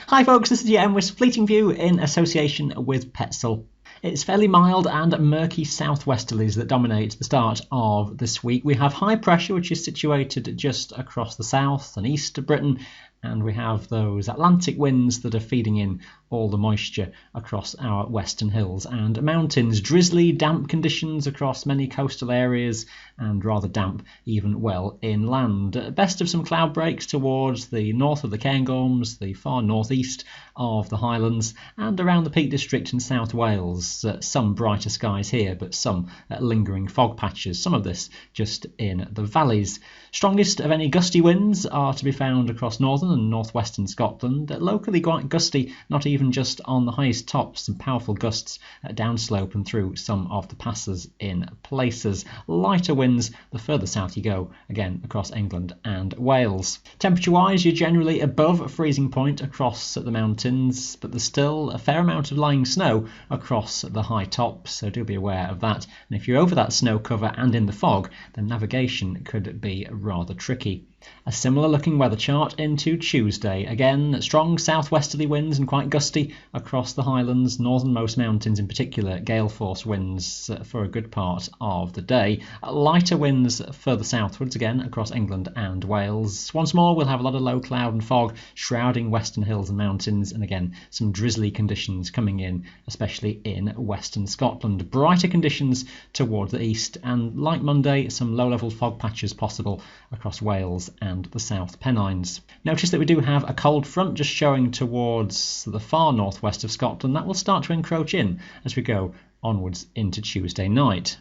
Hi folks, this is your MWIS Fleeting View in association with Petzl. It's fairly mild and murky southwesterlies that dominate the start of this week. We have high pressure which is situated just across the south and east of Britain, and we have those Atlantic winds that are feeding in all the moisture across our western hills and mountains. Drizzly, damp conditions across many coastal areas and rather damp even well inland. Best of some cloud breaks towards the north of the Cairngorms, the far northeast of the Highlands and around the Peak District in South Wales. Some brighter skies here, but some lingering fog patches, some of this just in the valleys. Strongest of any gusty winds are to be found across northern and northwestern Scotland. Locally quite gusty, not even just on the highest tops, some powerful gusts downslope and through some of the passes in places. Lighter winds the further south you go, again across England and Wales. Temperature wise, you're generally above freezing point across the mountains, but there's still a fair amount of lying snow across the high tops, so do be aware of that. And if you're over that snow cover and in the fog, then navigation could be rather tricky. A similar looking weather chart into Tuesday. Again, strong southwesterly winds and quite gusty across the Highlands, northernmost mountains in particular, gale force winds for a good part of the day. Lighter winds further southwards again across England and Wales. Once more, we'll have a lot of low cloud and fog shrouding western hills and mountains, and again some drizzly conditions coming in, especially in western Scotland. Brighter conditions towards the east, and like Monday, some low-level fog patches possible across Wales and the South Pennines. Notice that we do have a cold front just showing towards the far northwest of Scotland. That will start to encroach in as we go onwards into Tuesday night.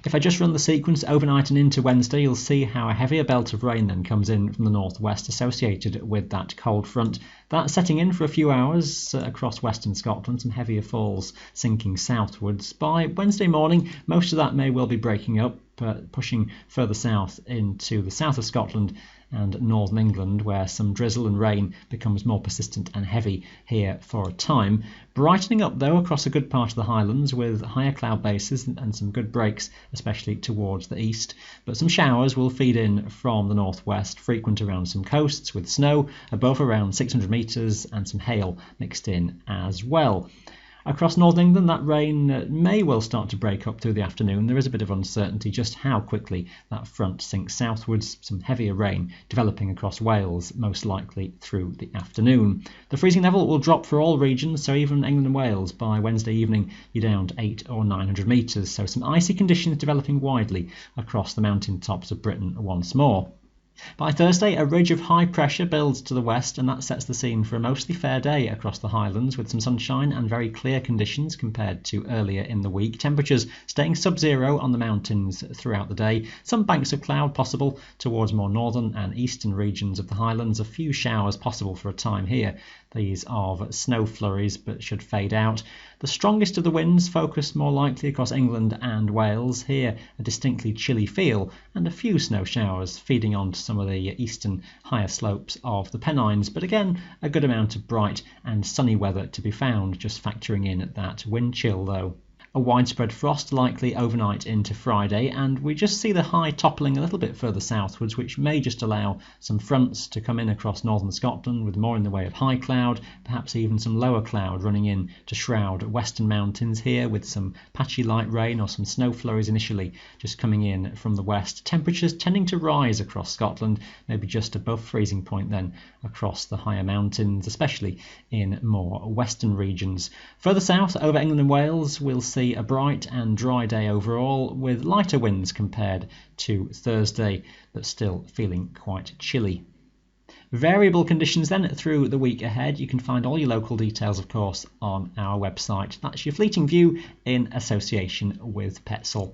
If I just run the sequence overnight and into Wednesday, you'll see how a heavier belt of rain then comes in from the northwest associated with that cold front. That's setting in for a few hours across western Scotland, some heavier falls sinking southwards. By Wednesday morning, most of that may well be breaking up, pushing further south into the south of Scotland and northern England, where some drizzle and rain becomes more persistent and heavy here for a time. Brightening up though across a good part of the Highlands with higher cloud bases and some good breaks, especially towards the east. But some showers will feed in from the northwest, frequent around some coasts with snow above around 600 metres and some hail mixed in as well. Across northern England, that rain may well start to break up through the afternoon. There is a bit of uncertainty just how quickly that front sinks southwards. Some heavier rain developing across Wales, most likely through the afternoon. The freezing level will drop for all regions, so even England and Wales by Wednesday evening you're down to 800 or 900 metres. So some icy conditions developing widely across the mountain tops of Britain once more. By Thursday, a ridge of high pressure builds to the west, and that sets the scene for a mostly fair day across the Highlands with some sunshine and very clear conditions compared to earlier in the week. Temperatures staying sub-zero on the mountains throughout the day. Some banks of cloud possible towards more northern and eastern regions of the Highlands. A few showers possible for a time here. These of snow flurries but should fade out. The strongest of the winds focus more likely across England and Wales. Here a distinctly chilly feel and a few snow showers feeding onto some of the eastern higher slopes of the Pennines, but again a good amount of bright and sunny weather to be found, just factoring in that wind chill though. A widespread frost likely overnight into Friday, and we just see the high toppling a little bit further southwards, which may just allow some fronts to come in across northern Scotland with more in the way of high cloud, perhaps even some lower cloud running in to shroud western mountains here with some patchy light rain or some snow flurries initially just coming in from the west. Temperatures tending to rise across Scotland, maybe just above freezing point then across the higher mountains, especially in more western regions. Further south over England and Wales, we'll see a bright and dry day overall with lighter winds compared to Thursday, but still feeling quite chilly. Variable conditions then through the week ahead. You can find all your local details, of course, on our website. That's your Fleeting View in association with Petzl.